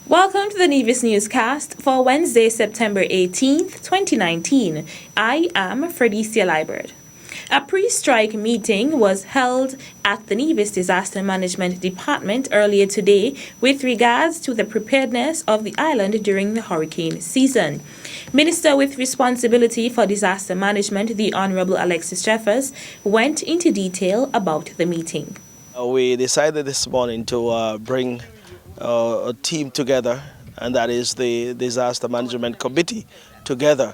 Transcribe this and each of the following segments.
Welcome to the Nevis Newscast for Wednesday, September 18th, 2019. I am Fredicia Libert. A pre-strike meeting was held at the Nevis Disaster Management Department earlier today with regards to the preparedness of the island during the hurricane season. Minister with responsibility for disaster management, the Honorable Alexis Jeffers, went into detail about the meeting. We decided this morning to bring a team together, and that is the Disaster Management Committee together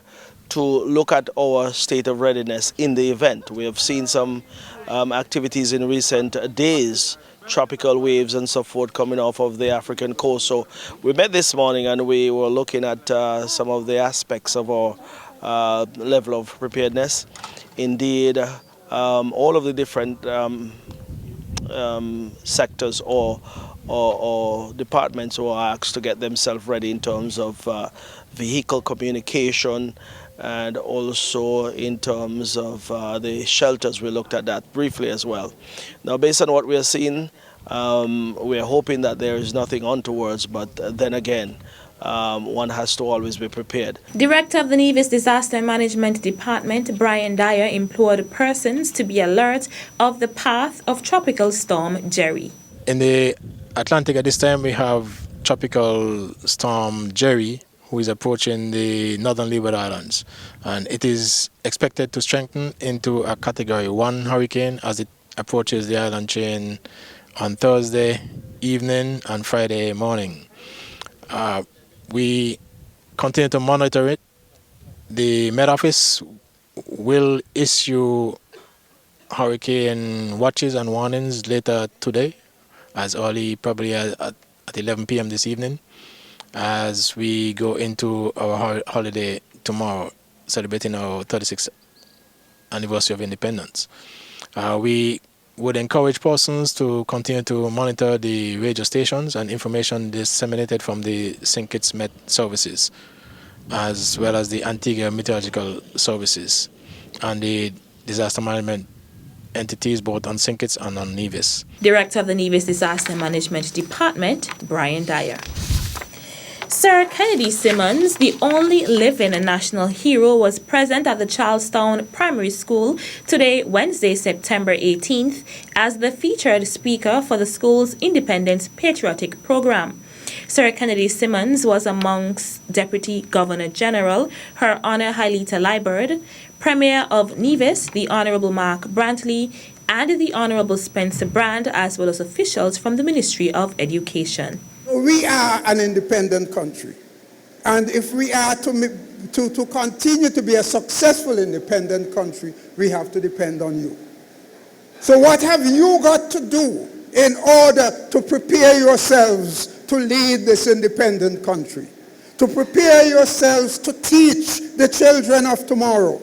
to look at our state of readiness in the event. We have seen some activities in recent days, tropical waves and so forth coming off of the African coast. So we met this morning and we were looking at some of the aspects of our level of preparedness. Indeed, all of the different sectors or departments who are asked to get themselves ready in terms of vehicle communication and also in terms of the shelters. We looked at that briefly as well. Now, based on what we are seeing, we are hoping that there is nothing untowards, but then again, one has to always be prepared. Director of the Nevis Disaster Management Department, Brian Dyer, implored persons to be alert of the path of Tropical Storm Jerry. In the Atlantic at this time, we have Tropical Storm Jerry, who is approaching the northern Leeward Islands, and it is expected to strengthen into a Category 1 hurricane as it approaches the island chain on Thursday evening and Friday morning. We continue to monitor it. The Met Office will issue hurricane watches and warnings later today, as early probably at 11 p.m. this evening, as we go into our holiday tomorrow, celebrating our 36th anniversary of independence. We would encourage persons to continue to monitor the radio stations and information disseminated from the St. Kitts Met services, as well as the Antigua Meteorological Services and the disaster management entities both on St. Kitts and on Nevis. Director of the Nevis Disaster Management Department, Brian Dyer. Sir Kennedy Simmons, the only living national hero, was present at the Charlestown Primary School today, Wednesday, September 18th, as the featured speaker for the school's Independence Patriotic Program. Sir Kennedy Simmons was amongst Deputy Governor General, Her Honor Hailita Liburd, Premier of Nevis, the Honorable Mark Brantley, and the Honorable Spencer Brand, as well as officials from the Ministry of Education. We are an independent country, and if we are to continue to be a successful independent country, we have to depend on you. So what have you got to do in order to prepare yourselves to lead this independent country, to prepare yourselves to teach the children of tomorrow,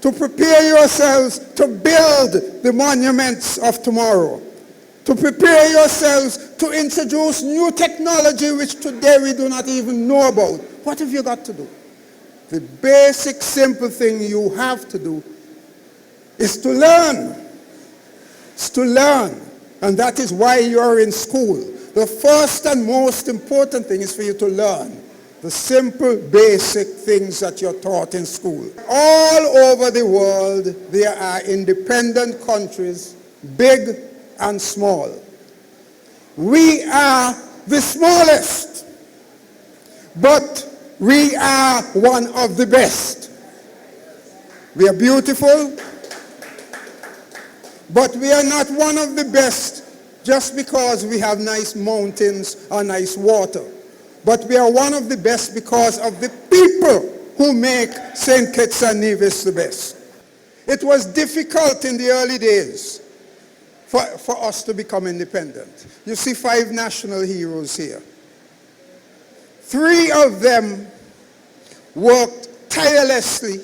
to prepare yourselves to build the monuments of tomorrow, to prepare yourselves to introduce new technology which today we do not even know about? What have you got to do? The basic simple thing you have to do is to learn. It's to learn. And that is why you're in school. The first and most important thing is for you to learn the simple, basic things that you're taught in school. All over the world, there are independent countries, big and small. We are the smallest, but we are one of the best. We are beautiful, but we are not one of the best just because we have nice mountains or nice water. But we are one of the best because of the people who make St. Kitts and Nevis the best. It was difficult in the early days for us to become independent. You see 5 national heroes here. 3 of them worked tirelessly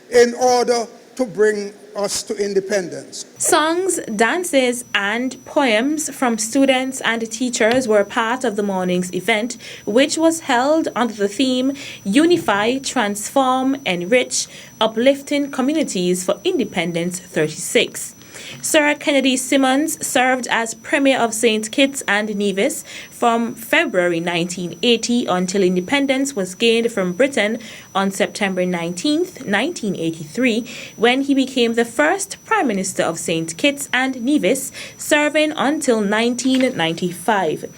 in order to bring us to independence. Songs, dances, and poems from students and teachers were part of the morning's event, which was held under the theme Unify, Transform, Enrich, Uplifting Communities for Independence 36. Sir Kennedy Simmons served as Premier of St. Kitts and Nevis from February 1980 until independence was gained from Britain on September 19, 1983, when he became the first Prime Minister of St. Kitts and Nevis, serving until 1995.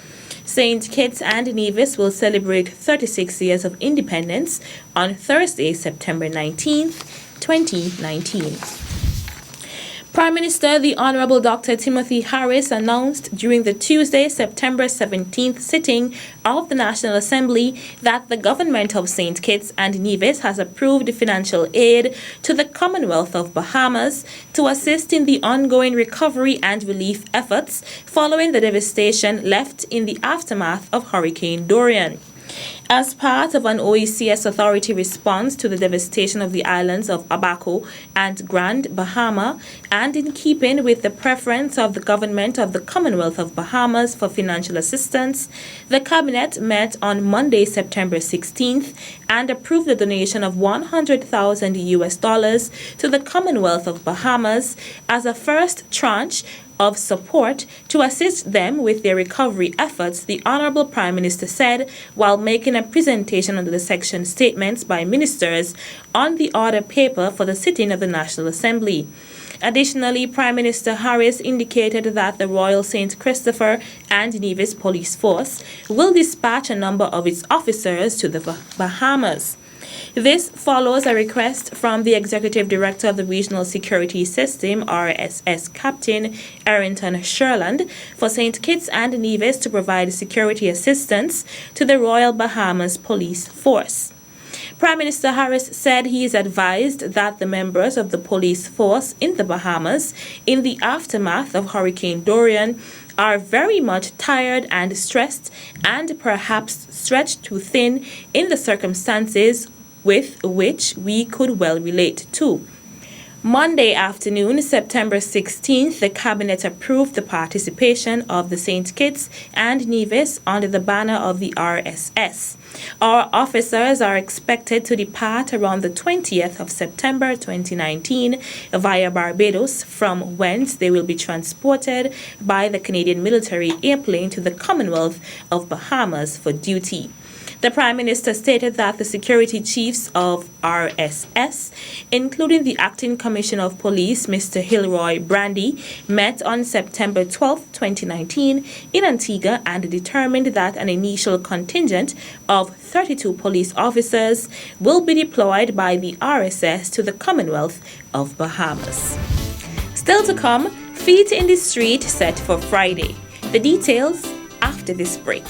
St. Kitts and Nevis will celebrate 36 years of independence on Thursday, September 19, 2019. Prime Minister the Honorable Dr. Timothy Harris announced during the Tuesday, September 17th sitting of the National Assembly that the government of St. Kitts and Nevis has approved financial aid to the Commonwealth of Bahamas to assist in the ongoing recovery and relief efforts following the devastation left in the aftermath of Hurricane Dorian. As part of an OECS authority response to the devastation of the islands of Abaco and Grand Bahama, and in keeping with the preference of the government of the Commonwealth of Bahamas for financial assistance, the Cabinet met on Monday, September 16th, and approved the donation of $100,000 to the Commonwealth of Bahamas as a first tranche of support to assist them with their recovery efforts, the Honorable Prime Minister said while making a presentation under the section statements by ministers on the order paper for the sitting of the National Assembly. Additionally, Prime Minister Harris indicated that the Royal St. Christopher and Nevis Police Force will dispatch a number of its officers to the Bahamas. This follows a request from the Executive Director of the Regional Security System, RSS Captain Arrington Sherland, for St. Kitts and Nevis to provide security assistance to the Royal Bahamas Police Force. Prime Minister Harris said he is advised that the members of the police force in the Bahamas in the aftermath of Hurricane Dorian are very much tired and stressed and perhaps stretched too thin in the circumstances with which we could well relate to. Monday afternoon, September 16th, the Cabinet approved the participation of the St. Kitts and Nevis under the banner of the RSS. Our officers are expected to depart around the 20th of September 2019 via Barbados, from whence they will be transported by the Canadian military airplane to the Commonwealth of Bahamas for duty. The Prime Minister stated that the security chiefs of RSS, including the Acting Commissioner of Police, Mr. Hilroy Brandy, met on September 12, 2019 in Antigua and determined that an initial contingent of 32 police officers will be deployed by the RSS to the Commonwealth of Bahamas. Still to come, Feet in the Street set for Friday. The details after this break.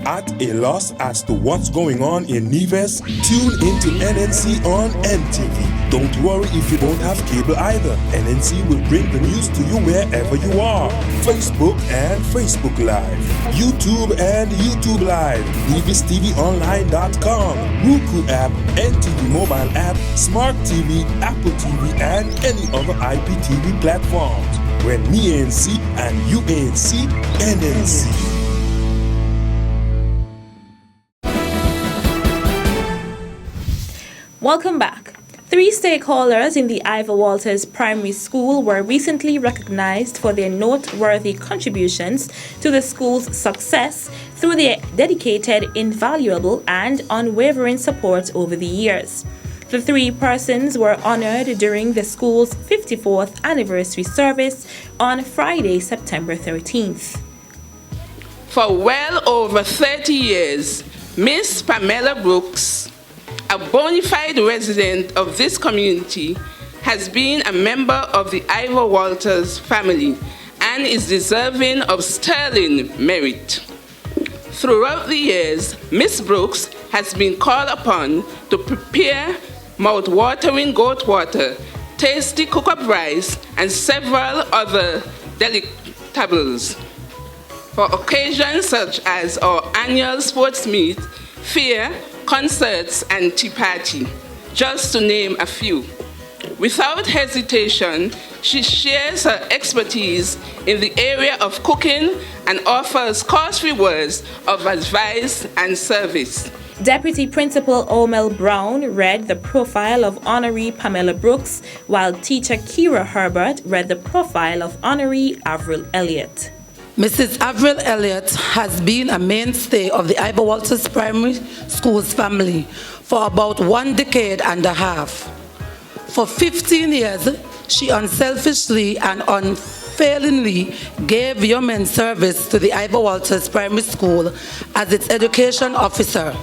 At a loss as to what's going on in Nevis? Tune into NNC on NTV. Don't worry if you don't have cable either. NNC will bring the news to you wherever you are. Facebook and Facebook Live. YouTube and YouTube Live. NevisTVOnline.com. Roku app, NTV mobile app, Smart TV, Apple TV, and any other IPTV platforms. When me ANC and you ANC, NNC. Welcome back. 3 stakeholders in the Ivor Walters Primary School were recently recognized for their noteworthy contributions to the school's success through their dedicated, invaluable, and unwavering support over the years. The 3 persons were honored during the school's 54th anniversary service on Friday, September 13th. For well over 30 years, Miss Pamela Brooks, a bona fide resident of this community, has been a member of the Ivor Walters family and is deserving of sterling merit. Throughout the years, Miss Brooks has been called upon to prepare mouth-watering goat water, tasty cook-up rice, and several other delectables for occasions such as our annual sports meet, fair, concerts, and tea party, just to name a few. Without hesitation, she shares her expertise in the area of cooking and offers course rewards of advice and service. Deputy Principal Omel Brown read the profile of Honoree Pamela Brooks, while teacher Kira Herbert read the profile of Honoree Avril Elliott. Mrs. Avril Elliott has been a mainstay of the Ivor Walters Primary School's family for about 1 decade and a half. For 15 years, she unselfishly and unfailingly gave yeoman service to the Ivor Walters Primary School as its education officer.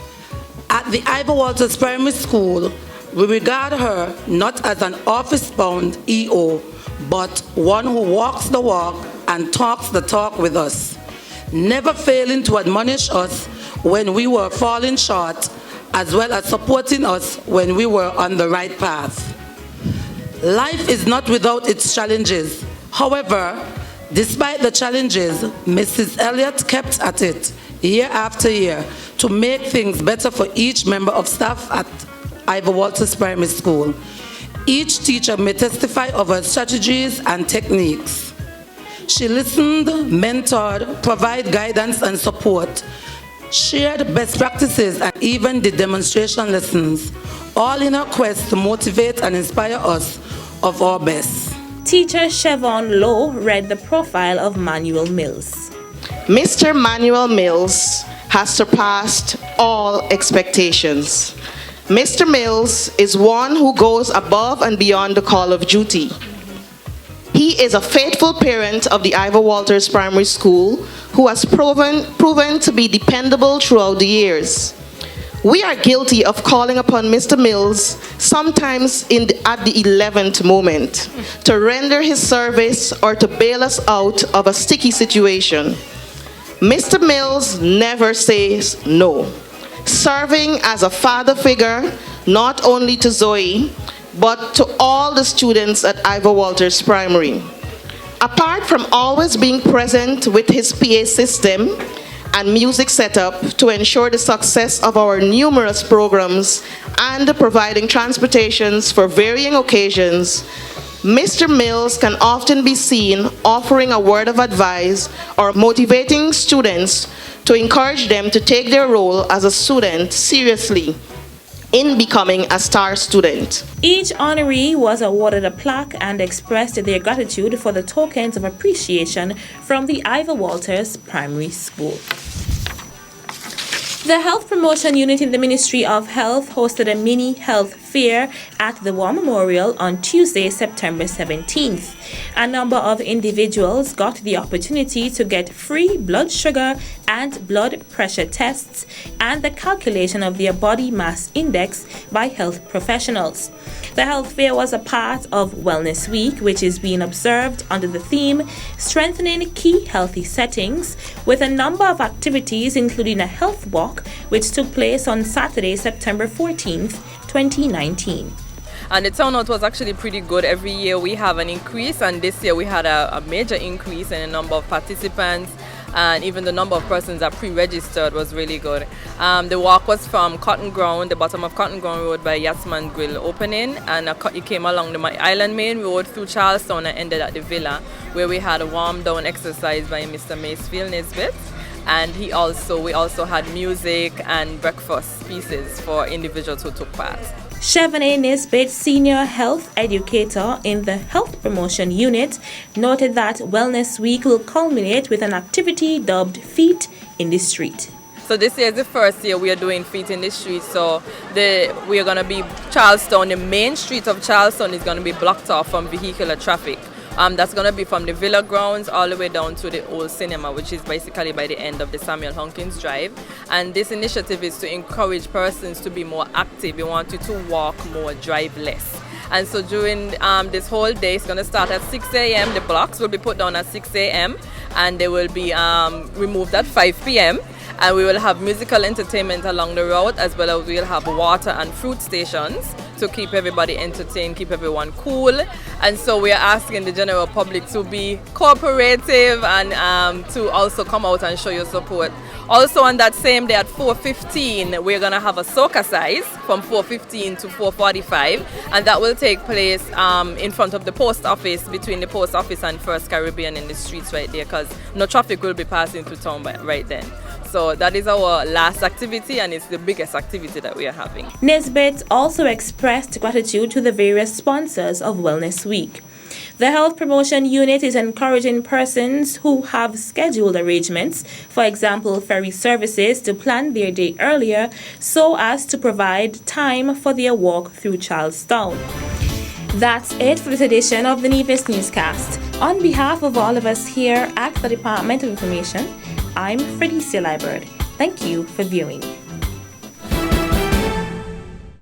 At the Ivor Walters Primary School, we regard her not as an office-bound EO, but one who walks the walk and talks the talk with us, never failing to admonish us when we were falling short, as well as supporting us when we were on the right path. Life is not without its challenges. However, despite the challenges, Mrs. Elliott kept at it year after year to make things better for each member of staff at Ivor Walters Primary School. Each teacher may testify of her strategies and techniques. She listened, mentored, provided guidance and support, shared best practices, and even did demonstration lessons, all in her quest to motivate and inspire us of our best. Teacher Chevon Lowe read the profile of Manuel Mills. Mr. Manuel Mills has surpassed all expectations. Mr. Mills is one who goes above and beyond the call of duty. He is a faithful parent of the Ivor Walters Primary School who has proven to be dependable throughout the years. We are guilty of calling upon Mr. Mills sometimes at the 11th moment to render his service or to bail us out of a sticky situation. Mr. Mills never says no, serving as a father figure not only to Zoe, but to all the students at Ivor Walters Primary. Apart from always being present with his PA system and music setup to ensure the success of our numerous programs and providing transportations for varying occasions, Mr. Mills can often be seen offering a word of advice or motivating students to encourage them to take their role as a student seriously in becoming a star student. Each honoree was awarded a plaque and expressed their gratitude for the tokens of appreciation from the Ivor Walters Primary School. The Health Promotion Unit in the Ministry of Health hosted a mini health fair at the War Memorial on Tuesday, September 17th. A number of individuals got the opportunity to get free blood sugar and blood pressure tests and the calculation of their body mass index by health professionals. The health fair was a part of Wellness Week, which is being observed under the theme Strengthening Key Healthy Settings, with a number of activities including a health walk which took place on Saturday, September 14th, 2019. And the turnout was actually pretty good. Every year we have an increase, and this year we had a major increase in the number of participants, and even the number of persons that pre-registered was really good. The walk was from Cotton Ground, the bottom of Cotton Ground Road by Yasman Grill opening, and it came along the Island Main Road through Charlestown and ended at the Villa, where we had a warm-down exercise by Mr. Macefield Nisbet. And we also had music and breakfast pieces for individuals who took part. Chevon Nisbet, Senior Health Educator in the Health Promotion Unit, noted that Wellness Week will culminate with an activity dubbed Feet in the Street. So this year is the first year we are doing Feet in the Street. So we are going to be Charlestown. The main street of Charlestown is going to be blocked off from vehicular traffic. That's going to be from the Villa grounds all the way down to the old cinema, which is basically by the end of the Samuel Hunkins Drive. And this initiative is to encourage persons to be more active. We want you to walk more, drive less. And so during this whole day, it's going to start at 6 a.m. The blocks will be put down at 6 a.m. and they will be removed at 5 p.m. And we will have musical entertainment along the route, as well as we'll have water and fruit stations to keep everybody entertained, keep everyone cool. And so we are asking the general public to be cooperative and to also come out and show your support. Also on that same day at 4:15, we're going to have a soca size from 4:15 to 4:45, and that will take place in front of the post office, between the post office and First Caribbean in the streets right there, because no traffic will be passing through town right then. So that is our last activity, and it's the biggest activity that we are having. Nisbet also expressed gratitude to the various sponsors of Wellness Week. The Health Promotion Unit is encouraging persons who have scheduled arrangements, for example, ferry services, to plan their day earlier so as to provide time for their walk through Charlestown. That's it for this edition of the Nevis Newscast. On behalf of all of us here at the Department of Information, I'm Fredicia Liburd. Thank you for viewing.